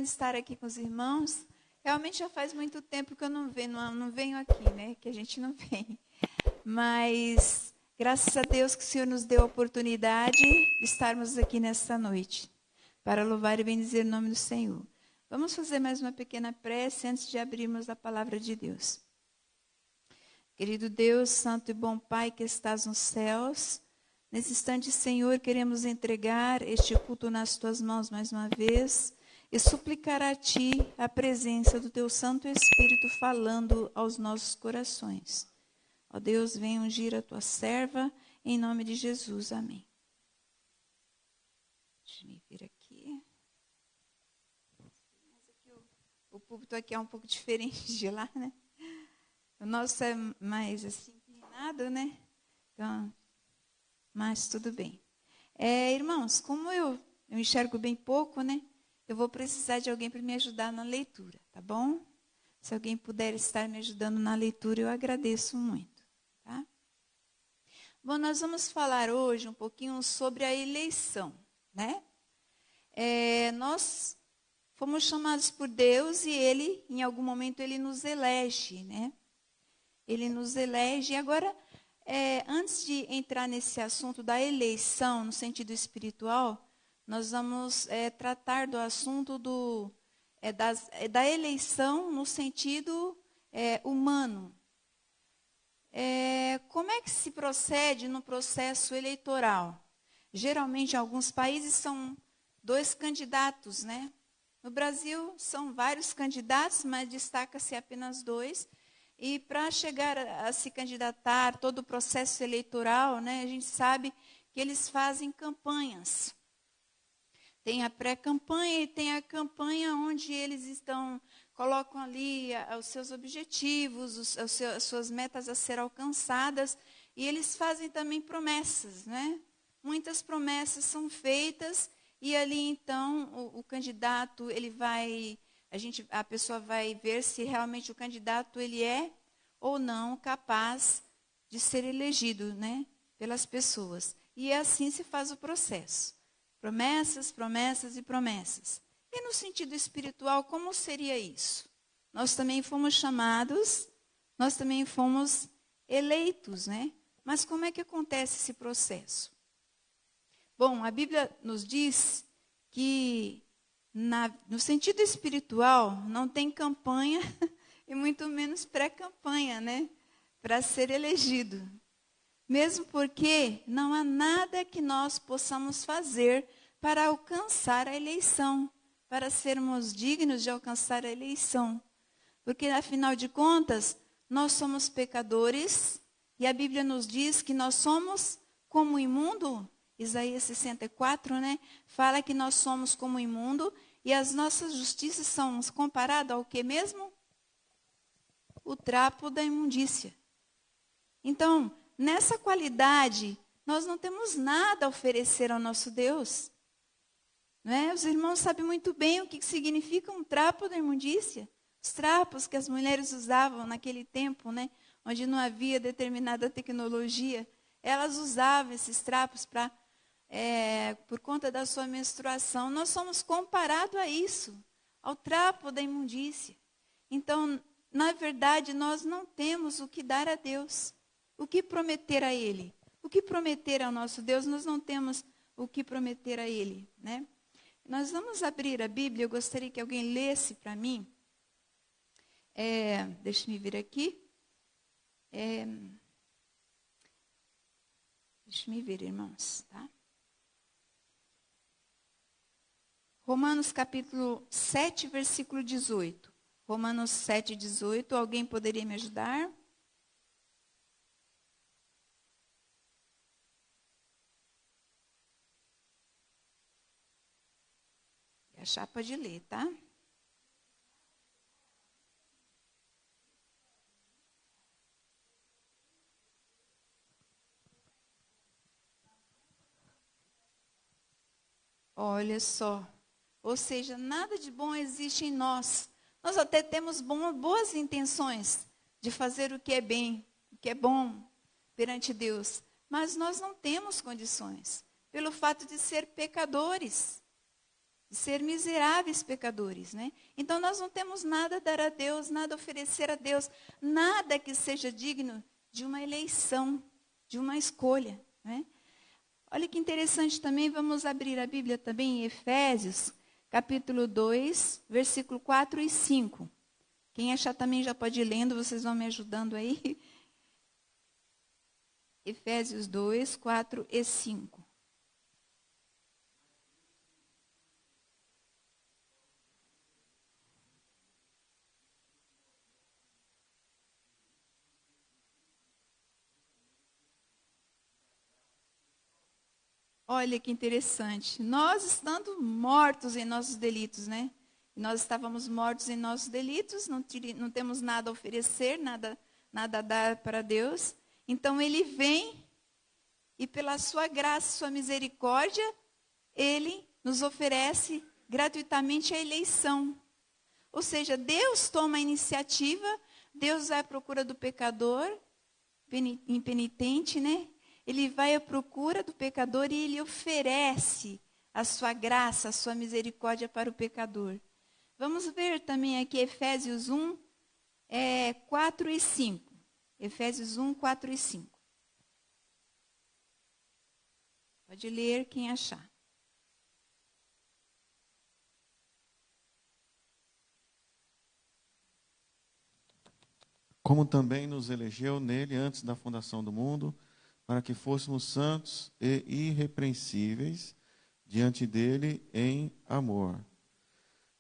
estar aqui com os irmãos. Realmente já faz muito tempo que eu não venho aqui, né? Que a gente não vem. Mas graças a Deus que o Senhor nos deu a oportunidade de estarmos aqui nesta noite, para louvar e bendizer o nome do Senhor. Vamos fazer mais uma pequena prece antes de abrirmos a palavra de Deus. Querido Deus, santo e bom Pai que estás nos céus, nesse instante, Senhor, queremos entregar este culto nas tuas mãos mais uma vez e suplicar a Ti a presença do Teu Santo Espírito falando aos nossos corações. Ó Deus, venha ungir a Tua serva, em nome de Jesus. Amém. Deixa eu vir aqui. O púlpito aqui é um pouco diferente de lá, né? O nosso é mais assim, inclinado, né? Então, mas tudo bem. Irmãos, como eu enxergo bem pouco, né? Eu vou precisar de alguém para me ajudar na leitura, tá bom? Se alguém puder estar me ajudando na leitura, eu agradeço muito, tá? Bom, nós vamos falar hoje um pouquinho sobre a eleição, né? Nós fomos chamados por Deus e Ele, em algum momento, Ele nos elege, né? Ele nos elege. E agora, antes de entrar nesse assunto da eleição, no sentido espiritual, nós vamos tratar do assunto da eleição no sentido humano. Como é que se procede no processo eleitoral? Geralmente, em alguns países, são 2 candidatos, né? No Brasil, são vários candidatos, mas destaca-se apenas 2. E para chegar a se candidatar, todo o processo eleitoral, né, a gente sabe que eles fazem campanhas. Tem a pré-campanha e tem a campanha onde eles colocam ali os seus objetivos, as suas metas a ser alcançadas, e eles fazem também promessas, né? Muitas promessas são feitas e ali então o candidato a pessoa vai ver se realmente o candidato ele é ou não capaz de ser elegido, né, pelas pessoas. E assim se faz o processo. Promessas, promessas e promessas. E no sentido espiritual, como seria isso? Nós também fomos chamados, nós também fomos eleitos, né? Mas como é que acontece esse processo? Bom, a Bíblia nos diz que no sentido espiritual não tem campanha e muito menos pré-campanha, né? Para ser elegido. Mesmo porque não há nada que nós possamos fazer para alcançar a eleição, para sermos dignos de alcançar a eleição. Porque, afinal de contas, nós somos pecadores e a Bíblia nos diz que nós somos como imundo. Isaías 64, né? Fala que nós somos como imundo e as nossas justiças são comparadas ao que mesmo? O trapo da imundícia. Então, nessa qualidade, nós não temos nada a oferecer ao nosso Deus. Né? Os irmãos sabem muito bem o que significa um trapo da imundícia. Os trapos que as mulheres usavam naquele tempo, né? Onde não havia determinada tecnologia, elas usavam esses trapos por conta da sua menstruação. Nós somos comparados a isso, ao trapo da imundícia. Então, na verdade, nós não temos o que dar a Deus, o que prometer a Ele. O que prometer ao nosso Deus, nós não temos o que prometer a Ele, né? Nós vamos abrir a Bíblia, eu gostaria que alguém lesse para mim. Deixa-me vir aqui. Deixa-me ver, irmãos, tá? Romanos capítulo 7, versículo 18. Romanos 7, 18. Alguém poderia me ajudar? A chapa de ler, tá? Olha só. Ou seja, nada de bom existe em nós. Nós até temos boas intenções de fazer o que é bem, o que é bom perante Deus. Mas nós não temos condições, pelo fato de ser pecadores. de ser miseráveis pecadores, né? Então nós não temos nada a dar a Deus, nada a oferecer a Deus, nada que seja digno de uma eleição, de uma escolha, né? Olha que interessante também, vamos abrir a Bíblia também em Efésios, capítulo 2, versículo 4 e 5. Quem achar também já pode ir lendo, vocês vão me ajudando aí. Efésios 2, 4 e 5. Olha que interessante. Nós estando mortos em nossos delitos, né? Nós estávamos mortos em nossos delitos, não temos nada a oferecer, nada a dar para Deus. Então Ele vem e pela sua graça, sua misericórdia, Ele nos oferece gratuitamente a eleição. Ou seja, Deus toma a iniciativa, Deus vai à procura do pecador, impenitente, né? Ele vai à procura do pecador e ele oferece a sua graça, a sua misericórdia para o pecador. Vamos ver também aqui Efésios 1, 4 e 5. Efésios 1, 4 e 5. Pode ler quem achar. Como também nos elegeu nele antes da fundação do mundo, para que fôssemos santos e irrepreensíveis diante dele em amor.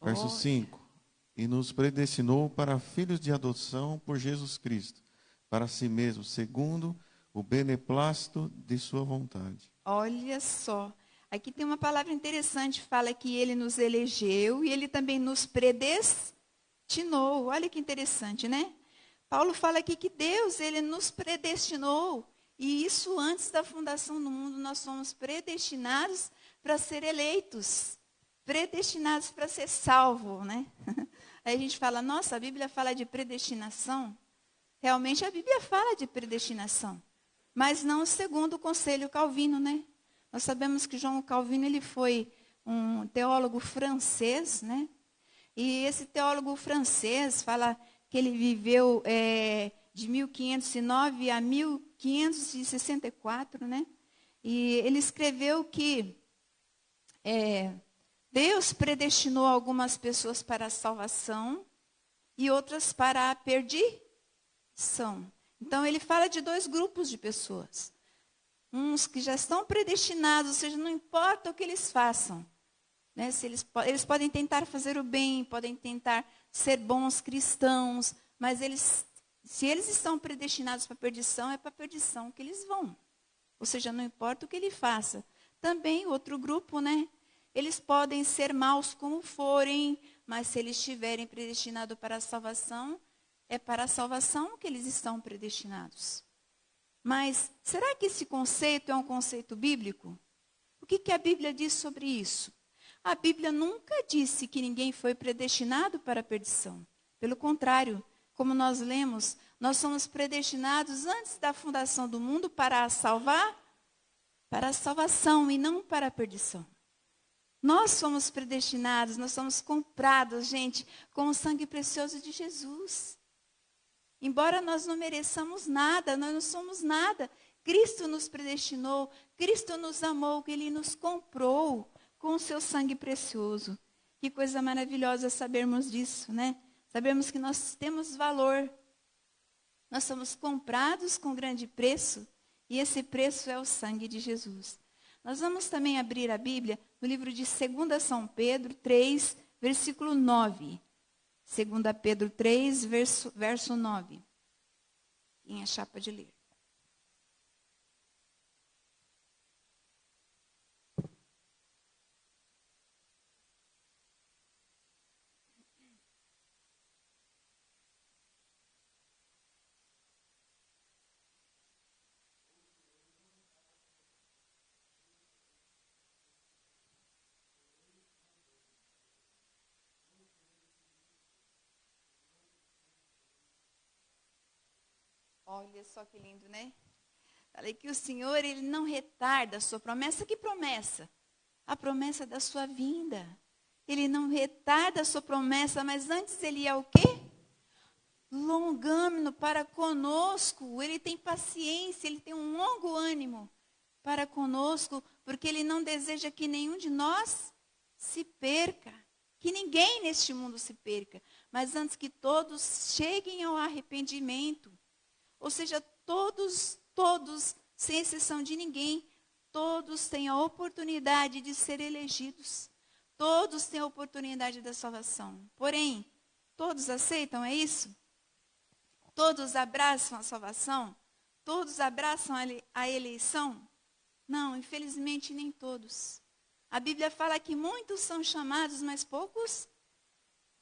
Verso 5. E nos predestinou para filhos de adoção por Jesus Cristo, para si mesmo, segundo o beneplácito de sua vontade. Olha só, aqui tem uma palavra interessante, fala que ele nos elegeu e ele também nos predestinou. Olha que interessante, né? Paulo fala aqui que Deus, ele nos predestinou. E isso antes da fundação do mundo, nós somos predestinados para ser eleitos. Predestinados para ser salvo, né? Aí a gente fala, nossa, a Bíblia fala de predestinação. Realmente a Bíblia fala de predestinação. Mas não segundo o conselho Calvino, né? Nós sabemos que João Calvino, ele foi um teólogo francês, né? E esse teólogo francês fala que ele viveu de 1509 a 1564, né? E ele escreveu que Deus predestinou algumas pessoas para a salvação e outras para a perdição. Então, ele fala de dois grupos de pessoas. Uns que já estão predestinados, ou seja, não importa o que eles façam. Né? Se eles podem tentar fazer o bem, podem tentar ser bons cristãos, mas se eles estão predestinados para a perdição, é para a perdição que eles vão. Ou seja, não importa o que ele faça. Também outro grupo, né? Eles podem ser maus como forem, mas se eles estiverem predestinados para a salvação, é para a salvação que eles estão predestinados. Mas será que esse conceito é um conceito bíblico? O que a Bíblia diz sobre isso? A Bíblia nunca disse que ninguém foi predestinado para a perdição. Pelo contrário, como nós lemos, nós somos predestinados antes da fundação do mundo para a salvação e não para a perdição. Nós somos predestinados, nós somos comprados, gente, com o sangue precioso de Jesus. Embora nós não mereçamos nada, nós não somos nada, Cristo nos predestinou, Cristo nos amou, Ele nos comprou com o seu sangue precioso. Que coisa maravilhosa sabermos disso, né? Sabemos que nós temos valor. Nós somos comprados com grande preço e esse preço é o sangue de Jesus. Nós vamos também abrir a Bíblia no livro de 2 São Pedro 3, versículo 9. 2 Pedro 3, verso 9. Quem achar pode ler. Olha só que lindo, né? Falei que o Senhor, Ele não retarda a sua promessa. Que promessa? A promessa da sua vinda. Ele não retarda a sua promessa, mas antes ele é o quê? Longâmino para conosco. Ele tem paciência, ele tem um longo ânimo para conosco, porque ele não deseja que nenhum de nós se perca, que ninguém neste mundo se perca, mas antes que todos cheguem ao arrependimento. Ou seja, todos, sem exceção de ninguém, todos têm a oportunidade de ser elegidos. Todos têm a oportunidade da salvação. Porém, todos aceitam, é isso? Todos abraçam a salvação? Todos abraçam a eleição? Não, infelizmente nem todos. A Bíblia fala que muitos são chamados, mas poucos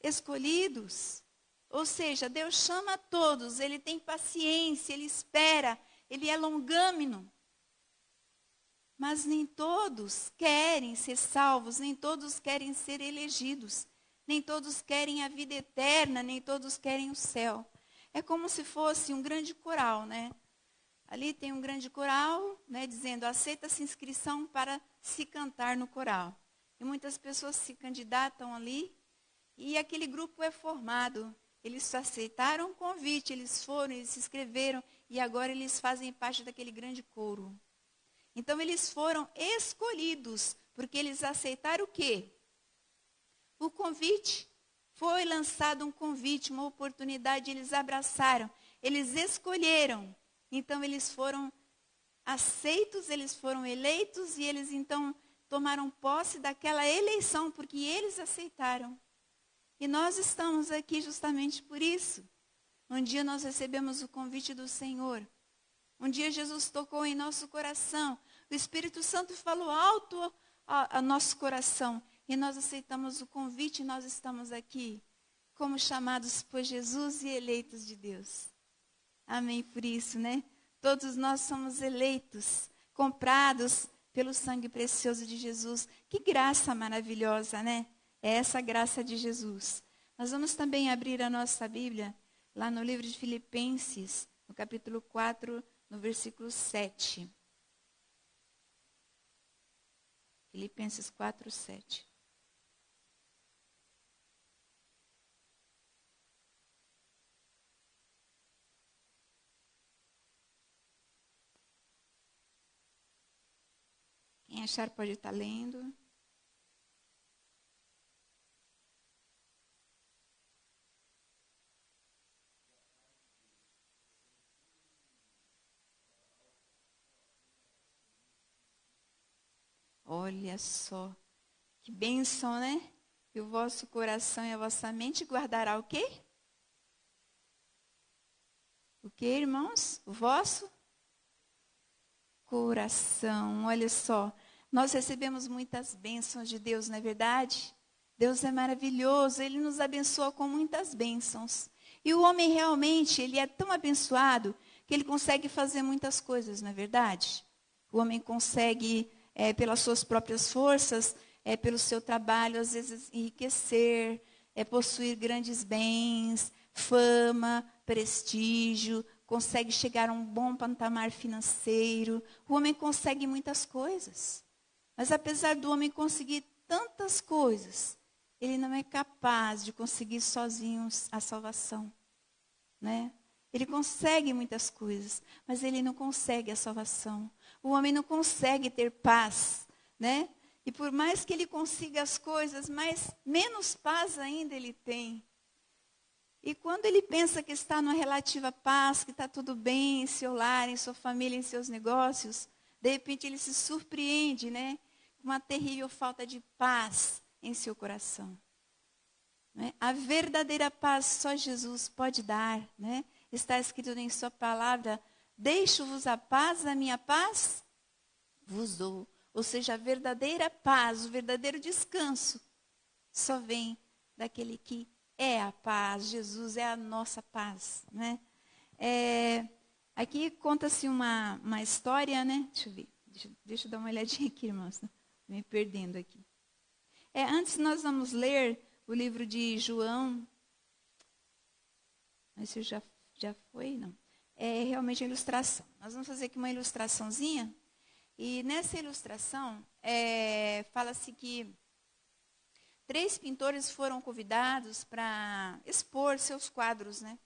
escolhidos. Ou seja, Deus chama todos, Ele tem paciência, Ele espera, Ele é longâmino. Mas nem todos querem ser salvos, nem todos querem ser elegidos, nem todos querem a vida eterna, nem todos querem o céu. É como se fosse um grande coral, né? Ali tem um grande coral, né, dizendo, aceita-se inscrição para se cantar no coral. E muitas pessoas se candidatam ali e aquele grupo é formado. Eles aceitaram o convite, eles foram, eles se inscreveram e agora eles fazem parte daquele grande coro. Então eles foram escolhidos, porque eles aceitaram o quê? O convite. Foi lançado um convite, uma oportunidade, eles abraçaram, eles escolheram. Então eles foram aceitos, eles foram eleitos e eles então tomaram posse daquela eleição, porque eles aceitaram. E nós estamos aqui justamente por isso. Um dia nós recebemos o convite do Senhor. Um dia Jesus tocou em nosso coração. O Espírito Santo falou alto a nosso coração. E nós aceitamos o convite e nós estamos aqui como chamados por Jesus e eleitos de Deus. Amém por isso, né? Todos nós somos eleitos, comprados pelo sangue precioso de Jesus. Que graça maravilhosa, né? É essa graça de Jesus. Nós vamos também abrir a nossa Bíblia lá no livro de Filipenses, no capítulo 4, no versículo 7. Filipenses 4, 7. Quem achar pode estar lendo. Olha só, que bênção, né? E o vosso coração e a vossa mente guardará o quê? O quê, irmãos? O vosso coração. Olha só, nós recebemos muitas bênçãos de Deus, não é verdade? Deus é maravilhoso, Ele nos abençoa com muitas bênçãos. E o homem realmente, ele é tão abençoado que ele consegue fazer muitas coisas, não é verdade? O homem consegue, pelas suas próprias forças, pelo seu trabalho, às vezes enriquecer, possuir grandes bens, fama, prestígio, consegue chegar a um bom patamar financeiro. O homem consegue muitas coisas. Mas apesar do homem conseguir tantas coisas, ele não é capaz de conseguir sozinho a salvação, né? Ele consegue muitas coisas, mas ele não consegue a salvação. O homem não consegue ter paz, né? E por mais que ele consiga as coisas, menos paz ainda ele tem. E quando ele pensa que está numa relativa paz, que está tudo bem em seu lar, em sua família, em seus negócios, de repente ele se surpreende, né? Com uma terrível falta de paz em seu coração. Né? A verdadeira paz só Jesus pode dar, né? Está escrito em sua palavra, deixo-vos a paz, a minha paz vos dou. Ou seja, a verdadeira paz, o verdadeiro descanso, só vem daquele que é a paz. Jesus é a nossa paz, né? Aqui conta-se uma história, né? Deixa eu ver, deixa eu dar uma olhadinha aqui, irmãos. Me perdendo aqui. Antes nós vamos ler o livro de João. Esse já foi? Não. É realmente a ilustração. Nós vamos fazer aqui uma ilustraçãozinha. E nessa ilustração, fala-se que 3 pintores foram convidados para expor seus quadros, né?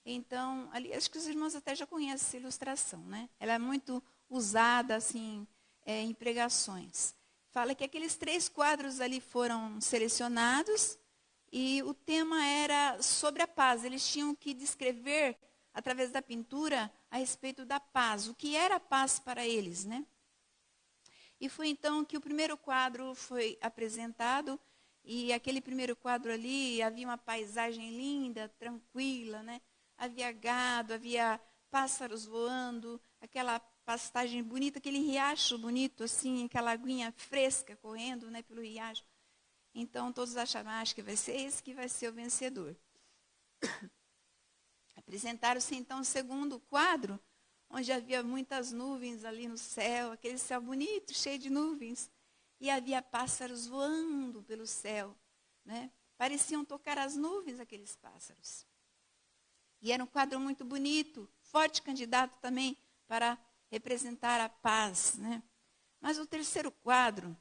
Então, ali, acho que os irmãos até já conhecem essa ilustração, né? Ela é muito usada, assim, em pregações. Fala que aqueles 3 quadros ali foram selecionados e o tema era sobre a paz. Eles tinham que descrever, através da pintura, a respeito da paz. O que era a paz para eles, né? E foi então que o primeiro quadro foi apresentado. E aquele primeiro quadro ali, havia uma paisagem linda, tranquila, né? Havia gado, havia pássaros voando, aquela pastagem bonita, aquele riacho bonito, assim, aquela aguinha fresca correndo, né, pelo riacho. Então, todos acharam, acho que vai ser esse que vai ser o vencedor. Apresentaram-se, então, o segundo quadro, onde havia muitas nuvens ali no céu, aquele céu bonito, cheio de nuvens. E havia pássaros voando pelo céu, né? Pareciam tocar as nuvens aqueles pássaros. E era um quadro muito bonito, forte candidato também para representar a paz, né? Mas o terceiro quadro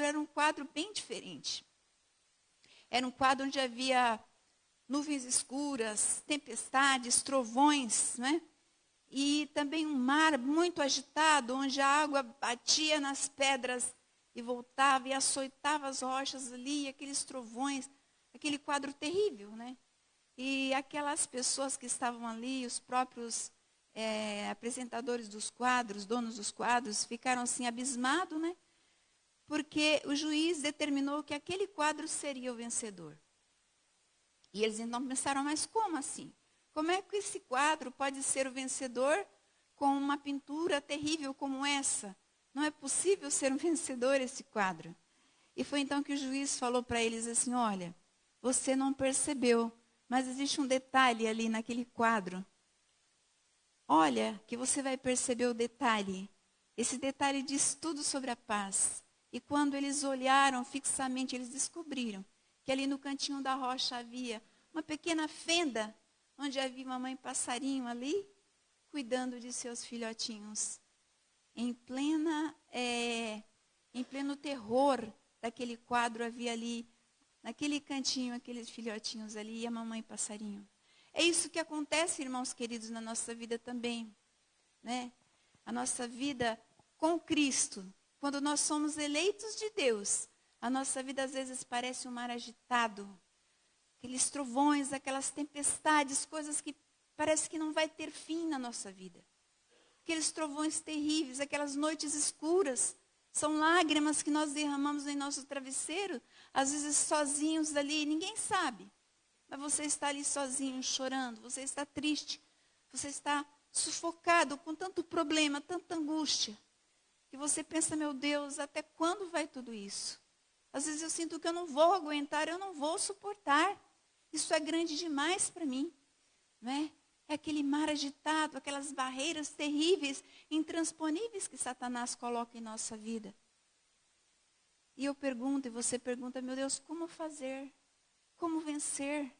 era um quadro bem diferente. Era um quadro onde havia nuvens escuras, tempestades, trovões, né? E também um mar muito agitado, onde a água batia nas pedras e voltava e açoitava as rochas ali, aqueles trovões, aquele quadro terrível, né? E aquelas pessoas que estavam ali, os próprios apresentadores dos quadros, donos dos quadros, ficaram assim abismados, né? Porque o juiz determinou que aquele quadro seria o vencedor. E eles então pensaram, mas como assim? Como é que esse quadro pode ser o vencedor com uma pintura terrível como essa? Não é possível ser um vencedor esse quadro. E foi então que o juiz falou para eles assim, olha, você não percebeu, mas existe um detalhe ali naquele quadro. Olha, que você vai perceber o detalhe. Esse detalhe diz tudo sobre a paz. E quando eles olharam fixamente, eles descobriram que ali no cantinho da rocha havia uma pequena fenda, onde havia uma mãe passarinho ali, cuidando de seus filhotinhos. Em pleno terror daquele quadro, havia ali, naquele cantinho, aqueles filhotinhos ali, e a mamãe passarinho. É isso que acontece, irmãos queridos, na nossa vida também, né? A nossa vida com Cristo, quando nós somos eleitos de Deus, a nossa vida às vezes parece um mar agitado, aqueles trovões, aquelas tempestades, coisas que parece que não vai ter fim na nossa vida. Aqueles trovões terríveis, aquelas noites escuras, são lágrimas que nós derramamos em nosso travesseiro, às vezes sozinhos ali, ninguém sabe. Mas você está ali sozinho, chorando, você está triste, você está sufocado com tanto problema, tanta angústia, que você pensa, meu Deus, até quando vai tudo isso? Às vezes eu sinto que eu não vou aguentar, eu não vou suportar. Isso é grande demais para mim, não é? É aquele mar agitado, aquelas barreiras terríveis, intransponíveis que Satanás coloca em nossa vida. E eu pergunto, e você pergunta, meu Deus, como fazer? Como vencer?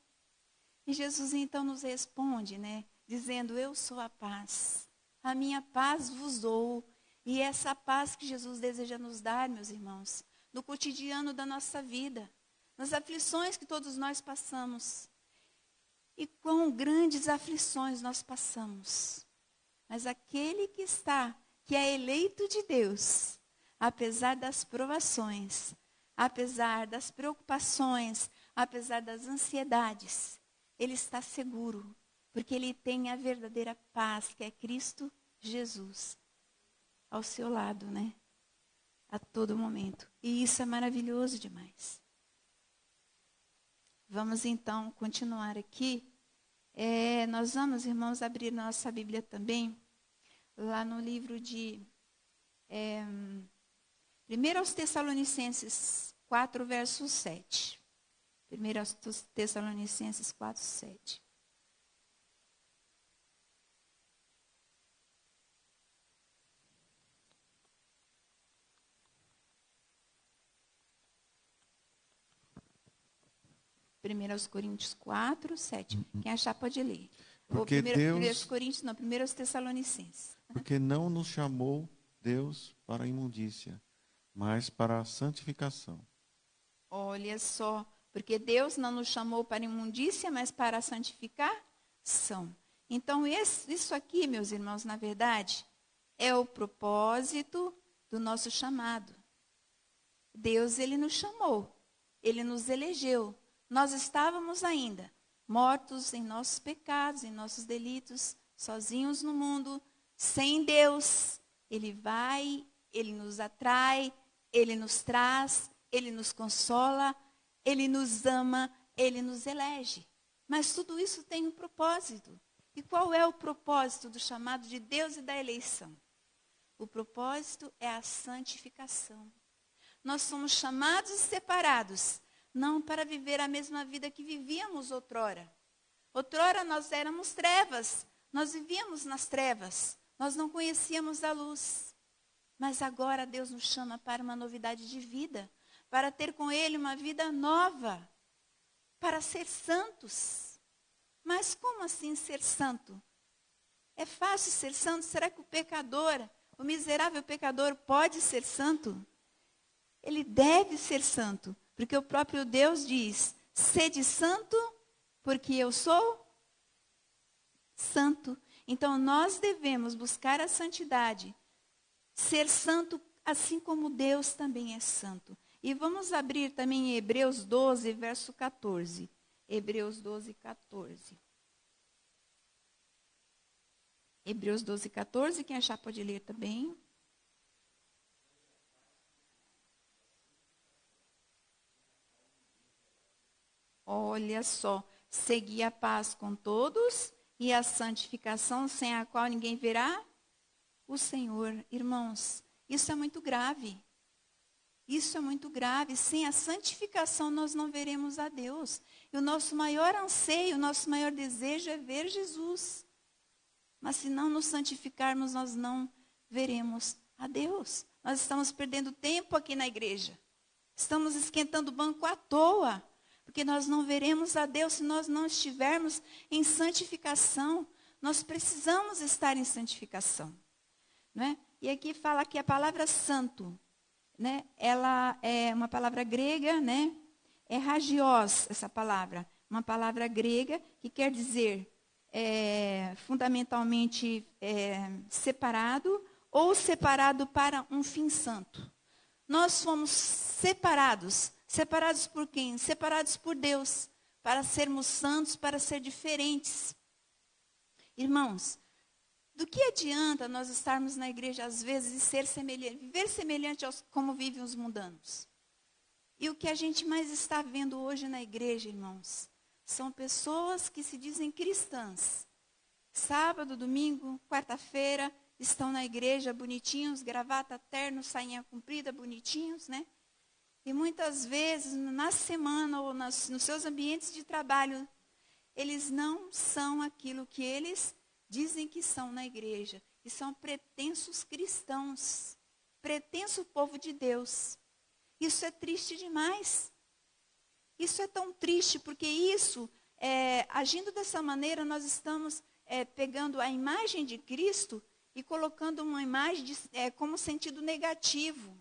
E Jesus então nos responde, né? Dizendo, eu sou a paz. A minha paz vos dou. E essa paz que Jesus deseja nos dar, meus irmãos, no cotidiano da nossa vida, nas aflições que todos nós passamos. E quão grandes aflições nós passamos. Mas aquele que é eleito de Deus, apesar das provações, apesar das preocupações, apesar das ansiedades, ele está seguro, porque ele tem a verdadeira paz, que é Cristo Jesus, ao seu lado, né? A todo momento. E isso é maravilhoso demais. Vamos então continuar aqui. Nós vamos, irmãos, abrir nossa Bíblia também, lá no livro de 1 aos Tessalonicenses 4, verso 7. 1 aos Tessalonicenses 4, 7. Primeiro aos Coríntios 4, 7. Quem achar pode ler. Porque Deus... 1 Coríntios, não, 1 aos Tessalonicenses. Porque não nos chamou Deus para a imundícia, mas para a santificação. Olha só, porque Deus não nos chamou para a imundícia, mas para a santificação. Então, isso aqui, meus irmãos, na verdade, é o propósito do nosso chamado. Deus, Ele nos chamou, Ele nos elegeu. Nós estávamos ainda mortos em nossos pecados, em nossos delitos, sozinhos no mundo, sem Deus. Ele vai, Ele nos atrai, Ele nos traz, Ele nos consola, Ele nos ama, Ele nos elege. Mas tudo isso tem um propósito. E qual é o propósito do chamado de Deus e da eleição? O propósito é a santificação. Nós somos chamados e separados, não para viver a mesma vida que vivíamos outrora. Outrora nós éramos trevas, nós vivíamos nas trevas, nós não conhecíamos a luz. Mas agora Deus nos chama para uma novidade de vida, para ter com Ele uma vida nova, para ser santos. Mas como assim ser santo? É fácil ser santo? Será que o pecador, o miserável pecador, pode ser santo? Ele deve ser santo, porque o próprio Deus diz: sede santo, porque eu sou santo. Então nós devemos buscar a santidade, ser santo assim como Deus também é santo. E vamos abrir também em Hebreus 12, verso 14. Hebreus 12, 14. Hebreus 12, 14, quem achar pode ler também. Olha só, segui a paz com todos e a santificação, sem a qual ninguém verá o Senhor. Irmãos, isso é muito grave. Isso é muito grave. Sem a santificação nós não veremos a Deus. E o nosso maior anseio, o nosso maior desejo é ver Jesus. Mas se não nos santificarmos, nós não veremos a Deus. Nós estamos perdendo tempo aqui na igreja. Estamos esquentando o banco à toa. Porque nós não veremos a Deus se nós não estivermos em santificação. Nós precisamos estar em santificação. Né? E aqui fala que a palavra santo, né, ela é uma palavra grega, né? É hagios, essa palavra. Uma palavra grega que quer dizer fundamentalmente separado ou separado para um fim santo. Nós fomos separados. Separados por quem? Separados por Deus, para sermos santos, para ser diferentes. Irmãos, do que adianta nós estarmos na igreja às vezes e ser semelhante, viver semelhante aos como vivem os mundanos? E o que a gente mais está vendo hoje na igreja, irmãos, são pessoas que se dizem cristãs. Sábado, domingo, quarta-feira, estão na igreja bonitinhos, gravata, terno, sainha comprida, bonitinhos, né? E muitas vezes, na semana ou nos seus ambientes de trabalho, eles não são aquilo que eles dizem que são na igreja. E são pretensos cristãos, pretenso povo de Deus. Isso é triste demais. Isso é tão triste, porque isso, agindo dessa maneira, nós estamos pegando a imagem de Cristo e colocando uma imagem como sentido negativo.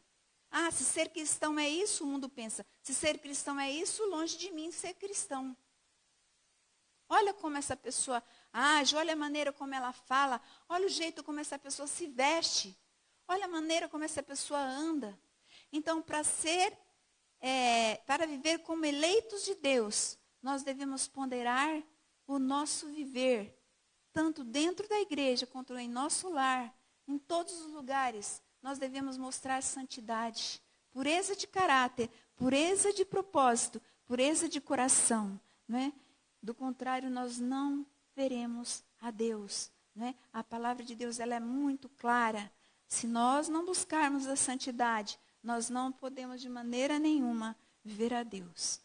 Ah, se ser cristão é isso, o mundo pensa. Se ser cristão é isso, longe de mim ser cristão. Olha como essa pessoa age, olha a maneira como ela fala, olha o jeito como essa pessoa se veste, olha a maneira como essa pessoa anda. Então, para viver como eleitos de Deus, nós devemos ponderar o nosso viver, tanto dentro da igreja quanto em nosso lar, em todos os lugares. Nós devemos mostrar santidade, pureza de caráter, pureza de propósito, pureza de coração. Não é? Do contrário, nós não veremos a Deus. Não é? A palavra de Deus ela é muito clara. Se nós não buscarmos a santidade, nós não podemos de maneira nenhuma ver a Deus.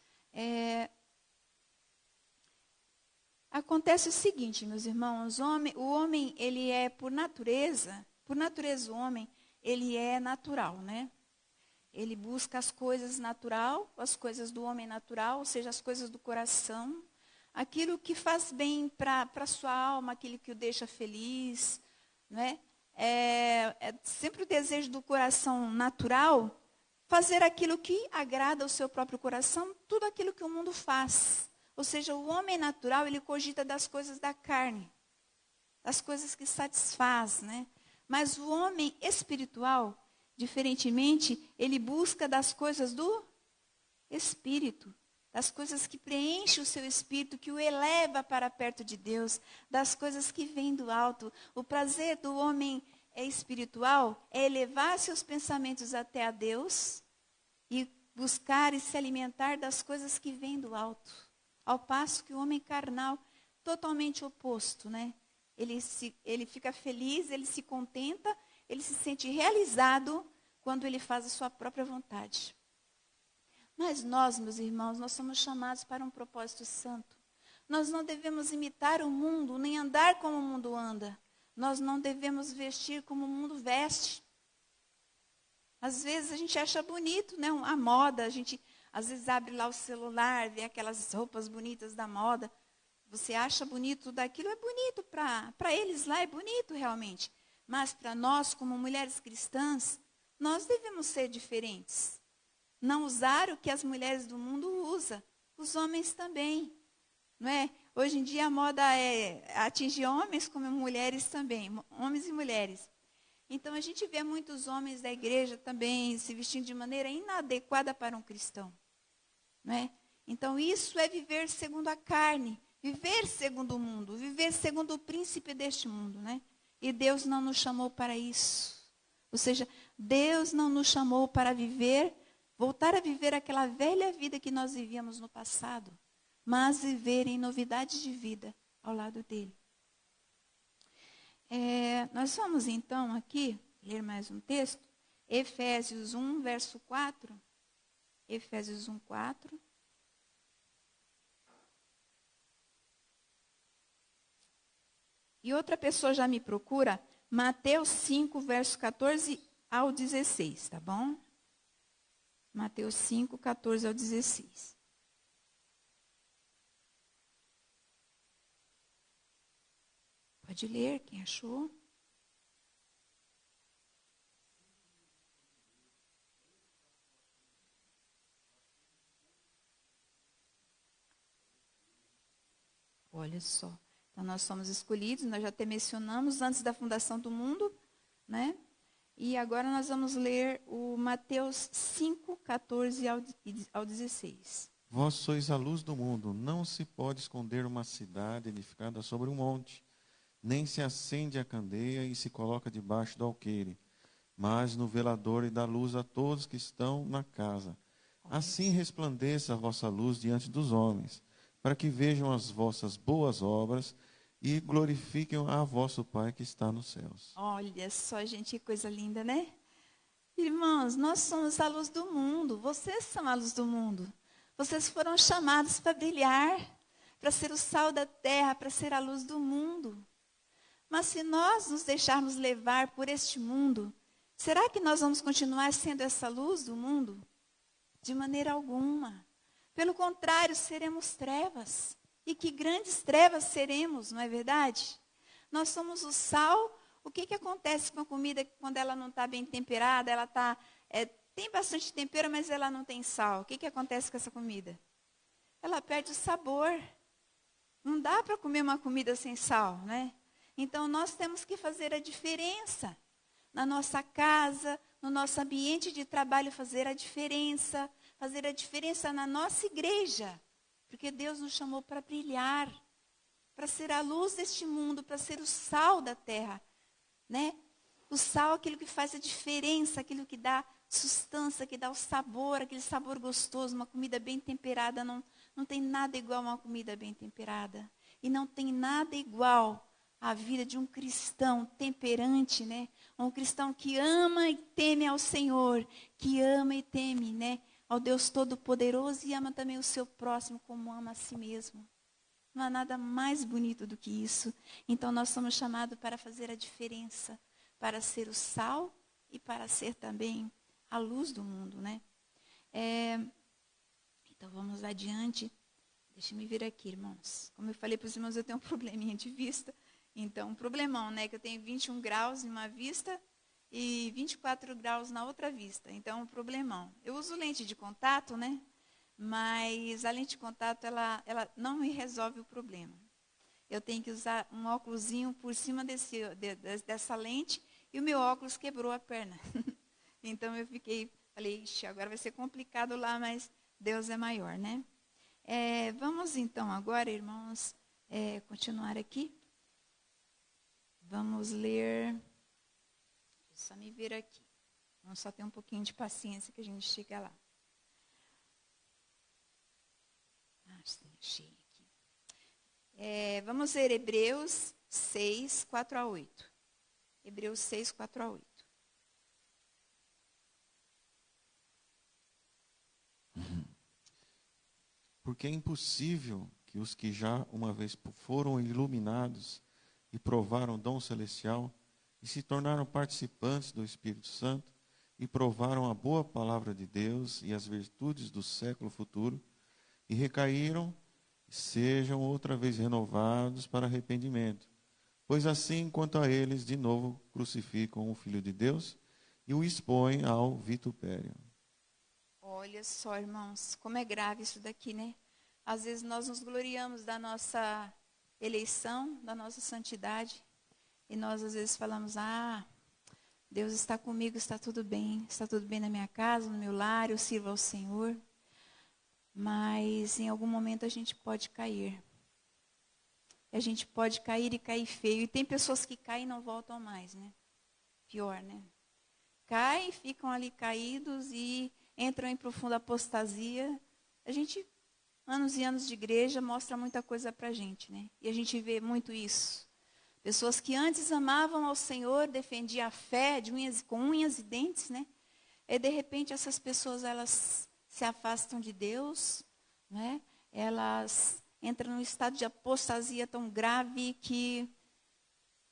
Acontece o seguinte, meus irmãos, o homem, ele é por natureza o homem, ele é natural, né? Ele busca as coisas natural, as coisas do homem natural, ou seja, as coisas do coração, aquilo que faz bem para a sua alma, aquilo que o deixa feliz, né? Sempre o desejo do coração natural, fazer aquilo que agrada ao seu próprio coração, tudo aquilo que o mundo faz. Ou seja, o homem natural, ele cogita das coisas da carne, das coisas que satisfaz, né? Mas o homem espiritual, diferentemente, ele busca das coisas do espírito, das coisas que preenchem o seu espírito, que o eleva para perto de Deus, das coisas que vêm do alto. O prazer do homem espiritual é elevar seus pensamentos até a Deus e buscar e se alimentar das coisas que vêm do alto. Ao passo que o homem carnal, totalmente oposto, né? Ele fica feliz, ele se contenta, ele se sente realizado quando ele faz a sua própria vontade. Mas nós, meus irmãos, nós somos chamados para um propósito santo. Nós não devemos imitar o mundo, nem andar como o mundo anda. Nós não devemos vestir como o mundo veste. Às vezes a gente acha bonito, né? A moda, a gente às vezes abre lá o celular, vê aquelas roupas bonitas da moda. Você acha bonito daquilo, é bonito para eles lá, é bonito realmente. Mas para nós, como mulheres cristãs, nós devemos ser diferentes. Não usar o que as mulheres do mundo usam, os homens também. Não é? Hoje em dia a moda atingir homens como mulheres também, homens e mulheres. Então a gente vê muitos homens da igreja também se vestindo de maneira inadequada para um cristão. Não é? Então isso é viver segundo a carne, viver segundo o mundo, viver segundo o príncipe deste mundo. Né? E Deus não nos chamou para isso. Ou seja, Deus não nos chamou para voltar a viver aquela velha vida que nós vivíamos no passado, mas viver em novidades de vida ao lado dele. Nós vamos então aqui ler mais um texto, Efésios 1, verso 4. Efésios 1, 4. E outra pessoa já me procura, Mateus 5, verso 14 ao 16, tá bom? Mateus 5, 14 ao 16. Pode ler, quem achou? Olha só. Então, nós somos escolhidos, nós já até mencionamos antes da fundação do mundo, né? E agora nós vamos ler o Mateus 5, 14 ao 16. Vós sois a luz do mundo. Não se pode esconder uma cidade edificada sobre um monte, nem se acende a candeia e se coloca debaixo do alqueire, mas no velador e dá luz a todos que estão na casa. Assim resplandeça a vossa luz diante dos homens, para que vejam as vossas boas obras e glorifiquem a vosso Pai que está nos céus. Olha só, gente, que coisa linda, né? Irmãos, nós somos a luz do mundo, vocês são a luz do mundo. Vocês foram chamados para brilhar, para ser o sal da terra, para ser a luz do mundo. Mas se nós nos deixarmos levar por este mundo, será que nós vamos continuar sendo essa luz do mundo? De maneira alguma. Pelo contrário, seremos trevas. E que grandes trevas seremos, não é verdade? Nós somos o sal. O que acontece com a comida quando ela não está bem temperada? Ela tem bastante tempero, mas ela não tem sal. O que acontece com essa comida? Ela perde o sabor. Não dá para comer uma comida sem sal, né? Então, nós temos que fazer a diferença. Na nossa casa, no nosso ambiente de trabalho, fazer a diferença na nossa igreja. Porque Deus nos chamou para brilhar, para ser a luz deste mundo, para ser o sal da terra, né? O sal é aquilo que faz a diferença, aquilo que dá sustância, que dá o sabor, aquele sabor gostoso. Uma comida bem temperada, não tem nada igual a uma comida bem temperada. E não tem nada igual à vida de um cristão temperante, né? Um cristão que ama e teme ao Senhor, que ama e teme, né? Ao Deus Todo-Poderoso e ama também o seu próximo como ama a si mesmo. Não há nada mais bonito do que isso. Então nós somos chamados para fazer a diferença, para ser o sal e para ser também a luz do mundo, né? Então vamos adiante. Deixa eu vir aqui, irmãos. Como eu falei para os irmãos, eu tenho um probleminha de vista. Então, um problemão, né? Que eu tenho 21 graus em uma vista e 24 graus na outra vista. Então, é um problemão. Eu uso lente de contato, né? Mas a lente de contato, ela não me resolve o problema. Eu tenho que usar um óculosinho por cima dessa lente e o meu óculos quebrou a perna. Então, eu falei, ixi, agora vai ser complicado lá, mas Deus é maior, né? Vamos então agora, irmãos, continuar aqui. Vamos ler. Deixa eu só me ver aqui. Vamos só ter um pouquinho de paciência que a gente chega lá. Achei aqui. Vamos ler Hebreus 6, 4 a 8. Hebreus 6, 4 a 8. Porque é impossível que os que já uma vez foram iluminados e provaram o dom celestial e se tornaram participantes do Espírito Santo e provaram a boa palavra de Deus e as virtudes do século futuro e recaíram, sejam outra vez renovados para arrependimento. Pois assim, quanto a eles, de novo crucificam o Filho de Deus e o expõem ao vitupério. Olha só, irmãos, como é grave isso daqui, né? Às vezes nós nos gloriamos da nossa eleição, da nossa santidade, e nós às vezes falamos, Deus está comigo, está tudo bem na minha casa, no meu lar, eu sirvo ao Senhor. Mas em algum momento a gente pode cair. A gente pode cair e cair feio. E tem pessoas que caem e não voltam mais, né? Pior, né? Caem, ficam ali caídos e entram em profunda apostasia. A gente, anos e anos de igreja, mostra muita coisa pra gente, né? E a gente vê muito isso. Pessoas que antes amavam ao Senhor, defendiam a fé com unhas e dentes, né? E de repente essas pessoas, elas se afastam de Deus, né? Elas entram num estado de apostasia tão grave que,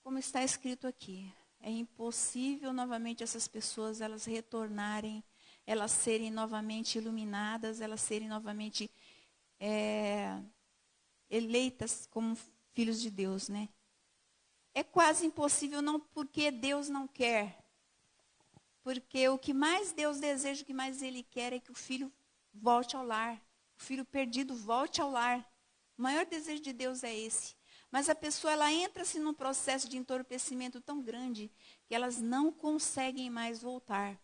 como está escrito aqui, é impossível novamente essas pessoas elas retornarem, elas serem novamente iluminadas, elas serem novamente eleitas como filhos de Deus, né? É quase impossível, não porque Deus não quer, porque o que mais Deus deseja, o que mais Ele quer é que o filho volte ao lar, o filho perdido volte ao lar. O maior desejo de Deus é esse. Mas a pessoa, ela entra-se num processo de entorpecimento tão grande que elas não conseguem mais voltar.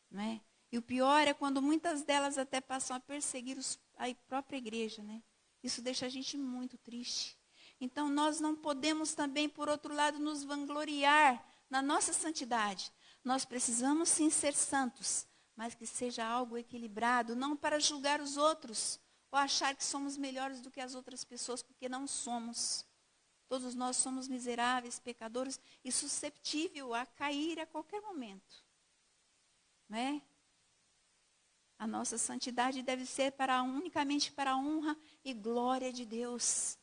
Né? E o pior é quando muitas delas até passam a perseguir a própria igreja. Né? Isso deixa a gente muito triste. Então, nós não podemos também, por outro lado, nos vangloriar na nossa santidade. Nós precisamos sim ser santos, mas que seja algo equilibrado, não para julgar os outros, ou achar que somos melhores do que as outras pessoas, porque não somos. Todos nós somos miseráveis, pecadores e susceptíveis a cair a qualquer momento. Não é? A nossa santidade deve ser unicamente para a honra e glória de Deus.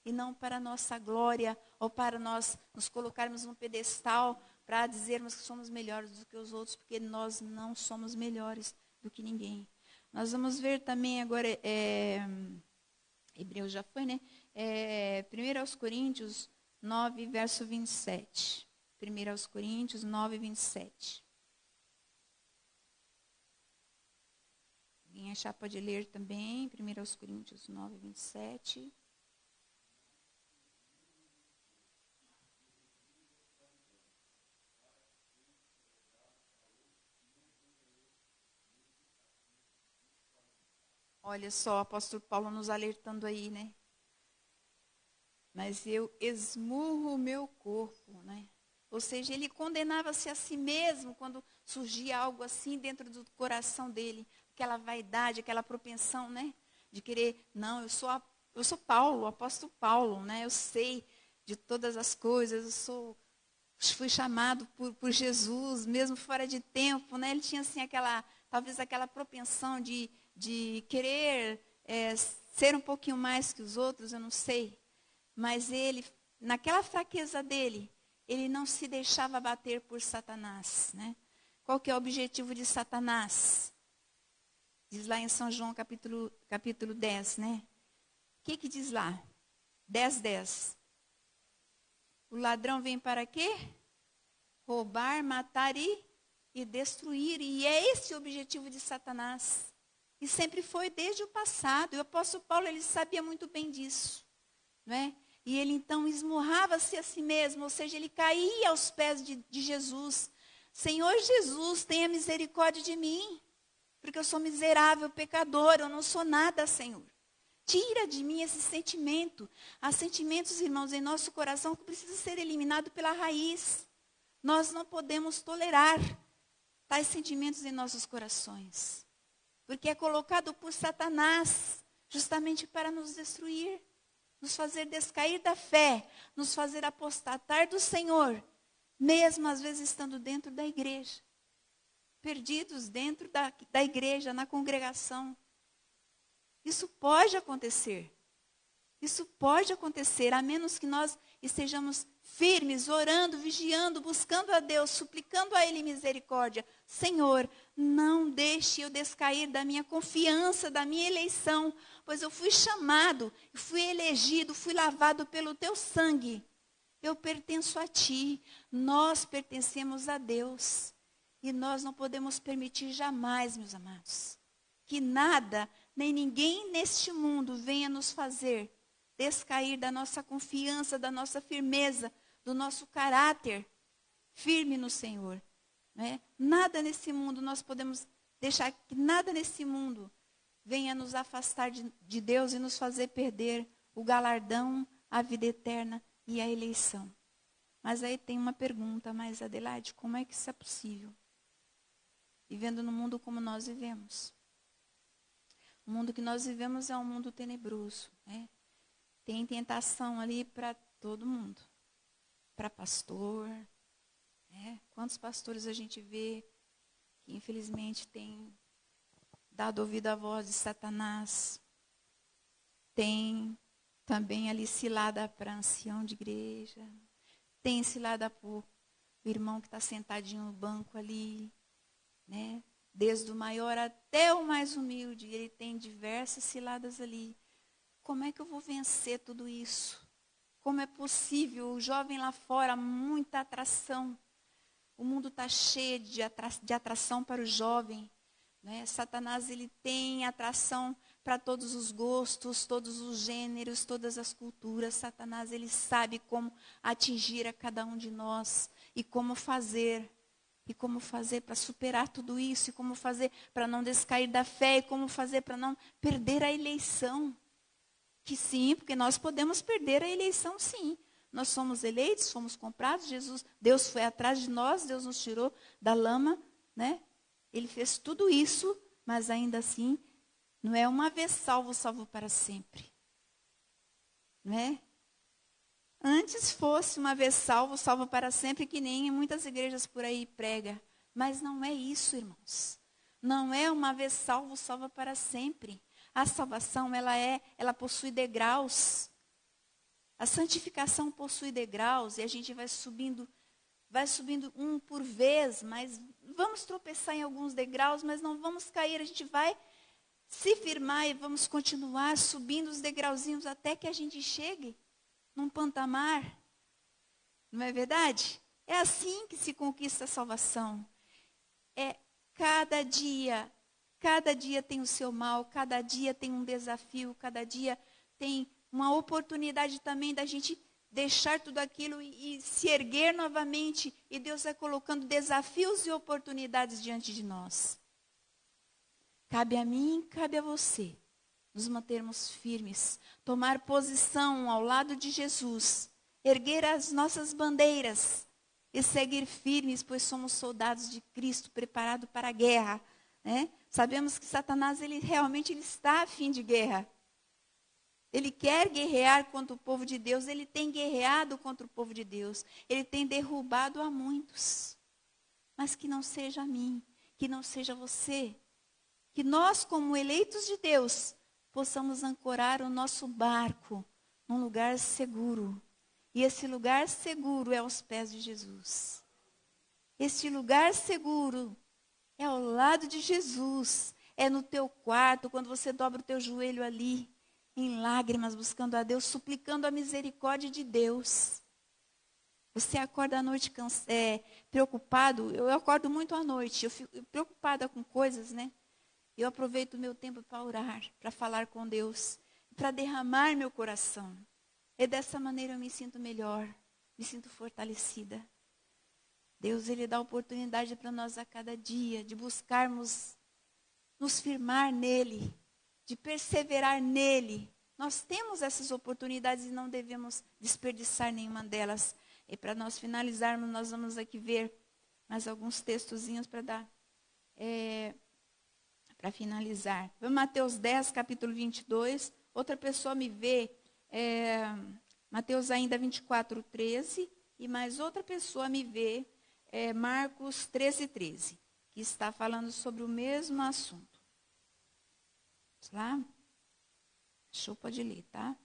E não para a nossa glória, ou para nós nos colocarmos num pedestal, para dizermos que somos melhores do que os outros, porque nós não somos melhores do que ninguém. Nós vamos ver também agora, Hebreus já foi, né? 1 Coríntios 9, verso 27. 1 Coríntios 9, 27. Quem achar pode ler também, 1 Coríntios 9, 27. Olha só, o apóstolo Paulo nos alertando aí, né? Mas eu esmurro o meu corpo, né? Ou seja, ele condenava-se a si mesmo quando surgia algo assim dentro do coração dele. Aquela vaidade, aquela propensão, né? De querer, não, eu sou Paulo, o apóstolo Paulo, né? Eu sei de todas as coisas, fui chamado por Jesus, mesmo fora de tempo, né? Ele tinha assim talvez aquela propensão de querer ser um pouquinho mais que os outros, eu não sei. Mas ele, naquela fraqueza dele, ele não se deixava bater por Satanás. Né? Qual que é o objetivo de Satanás? Diz lá em São João capítulo 10, né? O que diz lá? 10:10. O ladrão vem para quê? roubar, matar e destruir. E é esse o objetivo de Satanás. E sempre foi desde o passado. E o apóstolo Paulo, ele sabia muito bem disso. Não é? E ele então esmurrava-se a si mesmo, ou seja, ele caía aos pés de Jesus. Senhor Jesus, tenha misericórdia de mim, porque eu sou miserável, pecador, eu não sou nada, Senhor. Tira de mim esse sentimento. Há sentimentos, irmãos, em nosso coração que precisam ser eliminados pela raiz. Nós não podemos tolerar tais sentimentos em nossos corações. Porque é colocado por Satanás, justamente para nos destruir, nos fazer descair da fé, nos fazer apostatar do Senhor, mesmo às vezes estando dentro da igreja, perdidos dentro da igreja, na congregação. Isso pode acontecer. Isso pode acontecer, a menos que nós estejamos firmes, orando, vigiando, buscando a Deus, suplicando a Ele misericórdia. Senhor, não deixe eu descair da minha confiança, da minha eleição, pois eu fui chamado, fui elegido, fui lavado pelo teu sangue. Eu pertenço a ti, nós pertencemos a Deus. E nós não podemos permitir jamais, meus amados, que nada, nem ninguém neste mundo venha nos fazer descair da nossa confiança, da nossa firmeza, do nosso caráter firme no Senhor. Né? Nada nesse mundo, nós podemos deixar que nada nesse mundo venha nos afastar de Deus e nos fazer perder o galardão, a vida eterna e a eleição. Mas aí tem uma pergunta, mas Adelaide, como é que isso é possível? Vivendo no mundo como nós vivemos. O mundo que nós vivemos é um mundo tenebroso, né? Tem tentação ali para todo mundo. Para pastor, né? Quantos pastores a gente vê que infelizmente têm dado ouvido à voz de Satanás. Tem também ali cilada para ancião de igreja. Tem cilada para o irmão que está sentadinho no banco ali, né? Desde o maior até o mais humilde, ele tem diversas ciladas ali. Como é que eu vou vencer tudo isso? Como é possível? O jovem lá fora, muita atração. O mundo está cheio de atração para o jovem. Né? Satanás, ele tem atração para todos os gostos, todos os gêneros, todas as culturas. Satanás, ele sabe como atingir a cada um de nós e como fazer. E como fazer para superar tudo isso, e como fazer para não descair da fé, e como fazer para não perder a eleição. Que sim, porque nós podemos perder a eleição, sim. Nós somos eleitos, fomos comprados, Deus foi atrás de nós, Deus nos tirou da lama, né? Ele fez tudo isso, mas ainda assim, não é uma vez salvo, salvo para sempre. Não é? Antes fosse uma vez salvo, salvo para sempre, que nem em muitas igrejas por aí prega. Mas não é isso, irmãos. Não é uma vez salvo, salvo para sempre. A salvação, ela possui degraus. A santificação possui degraus e a gente vai subindo um por vez, mas vamos tropeçar em alguns degraus, mas não vamos cair, a gente vai se firmar e vamos continuar subindo os degrauzinhos até que a gente chegue num patamar. Não é verdade? É assim que se conquista a salvação. Cada dia tem o seu mal, cada dia tem um desafio, cada dia tem uma oportunidade também da gente deixar tudo aquilo e se erguer novamente. E Deus vai colocando desafios e oportunidades diante de nós. Cabe a mim, cabe a você, nos mantermos firmes, tomar posição ao lado de Jesus, erguer as nossas bandeiras e seguir firmes, pois somos soldados de Cristo, preparados para a guerra. Né? Sabemos que Satanás, ele está a fim de guerra. Ele quer guerrear contra o povo de Deus, ele tem guerreado contra o povo de Deus. Ele tem derrubado a muitos. Mas que não seja a mim, que não seja você. Que nós, como eleitos de Deus, possamos ancorar o nosso barco num lugar seguro. E esse lugar seguro é aos pés de Jesus. Este lugar seguro é ao lado de Jesus. É no teu quarto, quando você dobra o teu joelho ali, em lágrimas, buscando a Deus, suplicando a misericórdia de Deus. Você acorda à noite preocupado. Eu acordo muito à noite. Eu fico preocupada com coisas, né? Eu aproveito o meu tempo para orar, para falar com Deus, para derramar meu coração. E dessa maneira eu me sinto melhor, me sinto fortalecida. Deus, Ele dá oportunidade para nós a cada dia de buscarmos nos firmar nele, de perseverar nele. Nós temos essas oportunidades e não devemos desperdiçar nenhuma delas. E para nós finalizarmos, nós vamos aqui ver mais alguns textozinhos para dar, para finalizar. Vamos Mateus 10, capítulo 22. Outra pessoa me vê, Mateus ainda 24, 13. E mais outra pessoa me vê, Marcos 13, 13. Que está falando sobre o mesmo assunto. Vamos lá? Achou, pode ler, tá?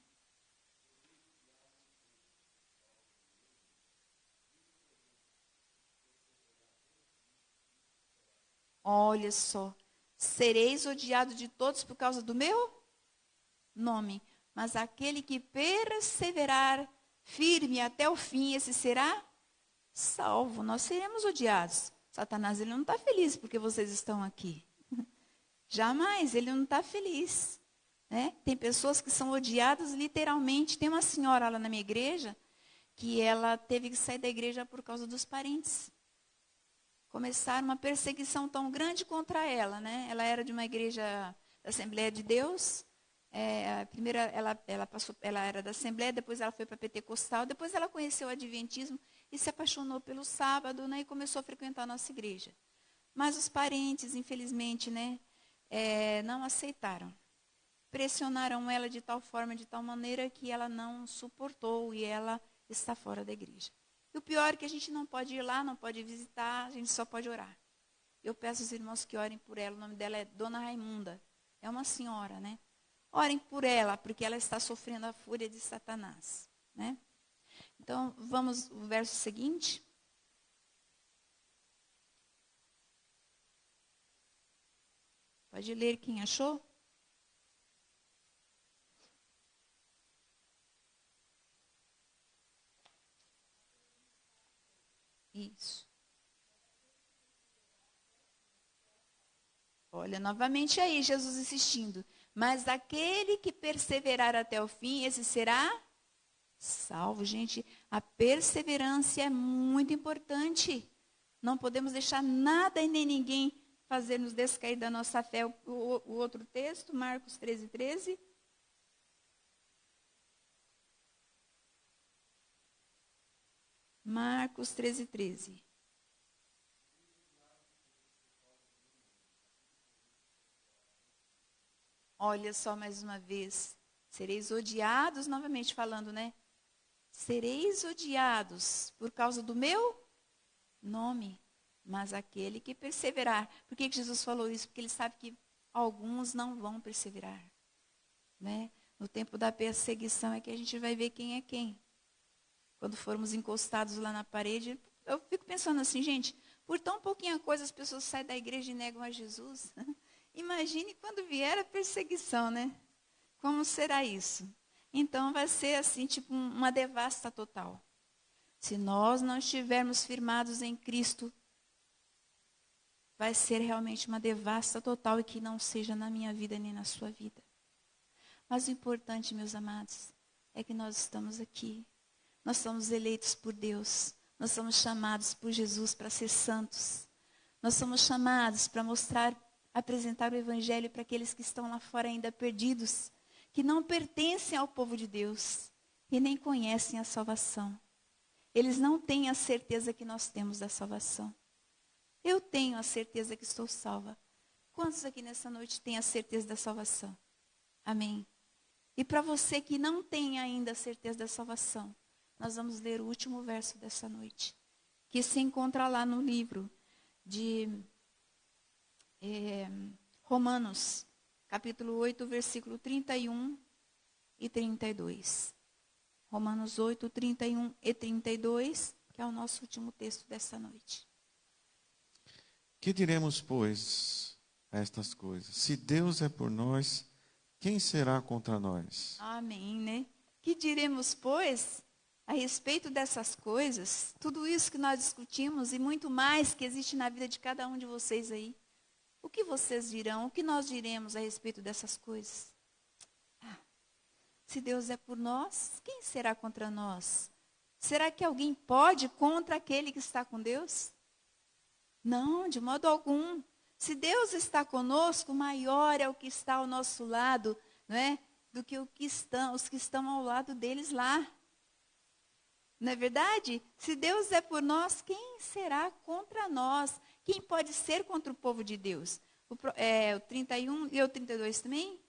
Olha só. Sereis odiado de todos por causa do meu nome. Mas aquele que perseverar firme até o fim, esse será salvo. Nós seremos odiados. Satanás, ele não está feliz porque vocês estão aqui. Jamais, ele não está feliz. Né? Tem pessoas que são odiadas literalmente. Tem uma senhora lá na minha igreja que ela teve que sair da igreja por causa dos parentes. Começaram uma perseguição tão grande contra ela. Né? Ela era de uma igreja da Assembleia de Deus. Primeiro ela era da Assembleia, depois ela foi para Pentecostal, depois ela conheceu o Adventismo e se apaixonou pelo sábado, né, e começou a frequentar a nossa igreja. Mas os parentes, infelizmente, né, não aceitaram. Pressionaram ela de tal forma, de tal maneira que ela não suportou e ela está fora da igreja. E o pior é que a gente não pode ir lá, não pode visitar, a gente só pode orar. Eu peço aos irmãos que orem por ela, o nome dela é Dona Raimunda. É uma senhora, né? Orem por ela, porque ela está sofrendo a fúria de Satanás, né? Então, vamos ao verso seguinte. Pode ler quem achou? Isso. Olha, novamente aí, Jesus insistindo. Mas aquele que perseverar até o fim, esse será salvo. Gente, a perseverança é muito importante. Não podemos deixar nada e nem ninguém fazer nos descair da nossa fé. O outro texto, Marcos 13, 13. Marcos 13, 13. Olha só mais uma vez. Sereis odiados, novamente falando, né? Sereis odiados por causa do meu nome. Mas aquele que perseverar. Por que Jesus falou isso? Porque ele sabe que alguns não vão perseverar. Né? No tempo da perseguição é que a gente vai ver quem é quem. Quando formos encostados lá na parede, eu fico pensando assim, gente, por tão pouquinha coisa as pessoas saem da igreja e negam a Jesus. Imagine quando vier a perseguição, né? Como será isso? Então vai ser assim, tipo uma devasta total. Se nós não estivermos firmados em Cristo, vai ser realmente uma devasta total e que não seja na minha vida nem na sua vida. Mas o importante, meus amados, é que nós estamos aqui. Nós somos eleitos por Deus. Nós somos chamados por Jesus para ser santos. Nós somos chamados para apresentar o Evangelho para aqueles que estão lá fora ainda perdidos, que não pertencem ao povo de Deus e nem conhecem a salvação. Eles não têm a certeza que nós temos da salvação. Eu tenho a certeza que estou salva. Quantos aqui nessa noite têm a certeza da salvação? Amém. E para você que não tem ainda a certeza da salvação, nós vamos ler o último verso dessa noite, que se encontra lá no livro de Romanos, capítulo 8, versículo 31 e 32. Romanos 8, 31 e 32, que é o nosso último texto dessa noite. Que diremos, pois, a estas coisas? Se Deus é por nós, quem será contra nós? Amém, né? Que diremos, pois, a respeito dessas coisas, tudo isso que nós discutimos e muito mais que existe na vida de cada um de vocês aí, o que vocês dirão, o que nós diremos a respeito dessas coisas? Se Deus é por nós, quem será contra nós? Será que alguém pode contra aquele que está com Deus? Não, de modo algum. Se Deus está conosco, maior é o que está ao nosso lado, não é? Do que os que estão ao lado deles lá. Não é verdade? Se Deus é por nós, quem será contra nós? Quem pode ser contra o povo de Deus? O 31 e o 32 também?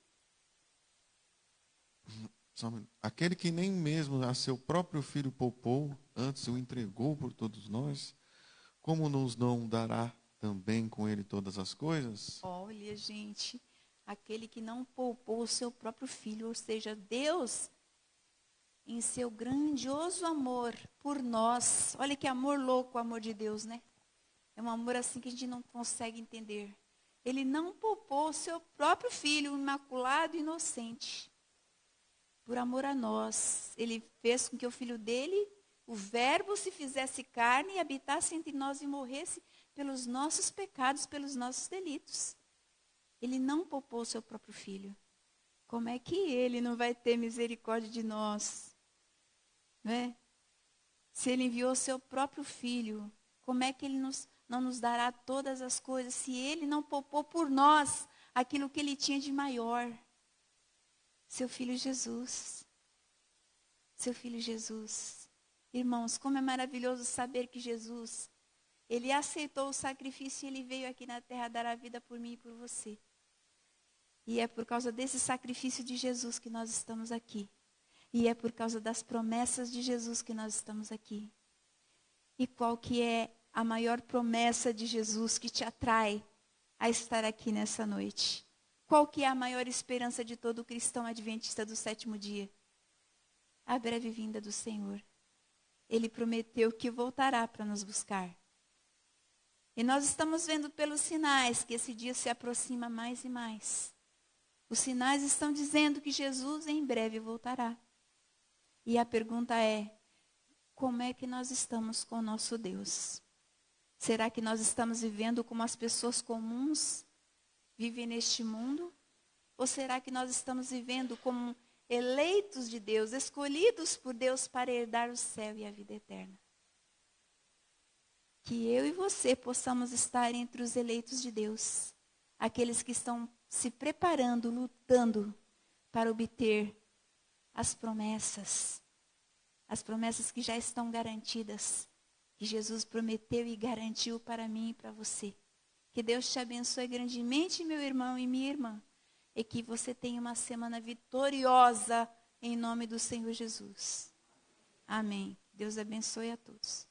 Aquele que nem mesmo a seu próprio filho poupou, antes o entregou por todos nós, como nos não dará também com ele todas as coisas? Olha, gente, aquele que não poupou o seu próprio filho, ou seja, Deus, em seu grandioso amor por nós. Olha que amor louco o amor de Deus, né? É um amor assim que a gente não consegue entender. Ele não poupou o seu próprio filho, imaculado e inocente. Por amor a nós, ele fez com que o filho dele, o verbo, se fizesse carne e habitasse entre nós e morresse pelos nossos pecados, pelos nossos delitos. Ele não poupou o seu próprio filho. Como é que ele não vai ter misericórdia de nós? Não é? Se ele enviou o seu próprio filho, como é que ele não nos dará todas as coisas se ele não poupou por nós aquilo que ele tinha de maior? Seu filho Jesus. Seu filho Jesus. Irmãos, como é maravilhoso saber que Jesus, ele aceitou o sacrifício e ele veio aqui na terra dar a vida por mim e por você. E é por causa desse sacrifício de Jesus que nós estamos aqui. E é por causa das promessas de Jesus que nós estamos aqui. E qual que é a maior promessa de Jesus que te atrai a estar aqui nessa noite? Qual que é a maior esperança de todo cristão adventista do sétimo dia? A breve vinda do Senhor. Ele prometeu que voltará para nos buscar. E nós estamos vendo pelos sinais que esse dia se aproxima mais e mais. Os sinais estão dizendo que Jesus em breve voltará. E a pergunta é, como é que nós estamos com o nosso Deus? Será que nós estamos vivendo como as pessoas comuns vivem neste mundo? Ou será que nós estamos vivendo como eleitos de Deus, escolhidos por Deus para herdar o céu e a vida eterna? Que eu e você possamos estar entre os eleitos de Deus, aqueles que estão se preparando, lutando para obter as promessas que já estão garantidas, que Jesus prometeu e garantiu para mim e para você. Que Deus te abençoe grandemente, meu irmão e minha irmã, e que você tenha uma semana vitoriosa em nome do Senhor Jesus. Amém. Deus abençoe a todos.